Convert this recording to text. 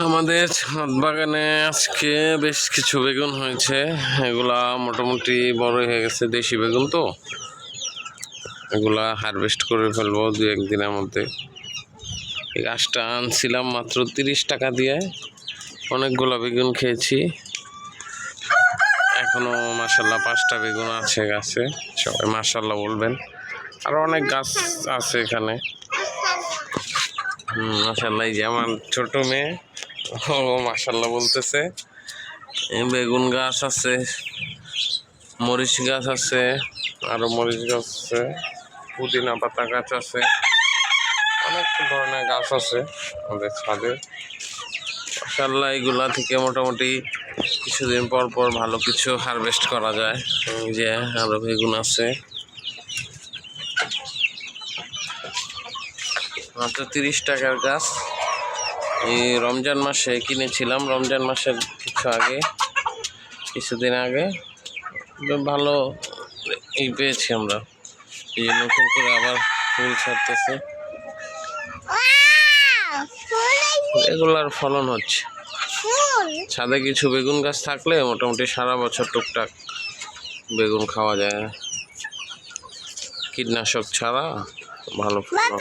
আমাদের ছাদ বাগানে আজকে বেশ কিছু বেগুন হয়েছে। এগুলা মোটামুটি বড় হয়ে গেছে, দেশি বেগুন তো এগুলা হারভেস্ট করে ফেলবো দু একদিনের মধ্যে। এই গাছটা আনছিলাম মাত্র 30 টাকা দিয়ে, অনেকগুলা বেগুন খেয়েছি। এখনো মাশাল্লাহ 5টা বেগুন আছে গাছে, সবাই মাশাল্লাহ বলবেন। আরো অনেক গাছ আছে এখানে। মাশাল্লাহ, এই যে আমার ছোট মেয়ে ও মাশাল্লাহ বলতেছে। বেগুন গাছ আছে, মরিচ গাছ আছে, আরো মরিচ গাছ আছে, পুদিনা পাতা গাছ আছে, অনেক ধরনের গাছ আছে আমাদের ছাদে। মাশাল্লাহ এগুলা থেকে মোটামুটি কিছুদিন পর পর ভালো কিছু হারভেস্ট করা যায়। যে আরো বেগুন আছে, মাত্র 30 টাকার গাছ। এই রমজান মাসে কিনেছিলাম, রমজান মাসের কিছুদিন আগে ভালো এই পেয়েছি আমরা। এই নতুন করে আবার ফুল ছাড়তেছে, এগুলার ফলন হচ্ছে। ছাদে কিছু বেগুন গাছ থাকলে মোটামুটি সারা বছর টুকটাক বেগুন খাওয়া যায়, কীটনাশক ছাড়া ভালো ফলন।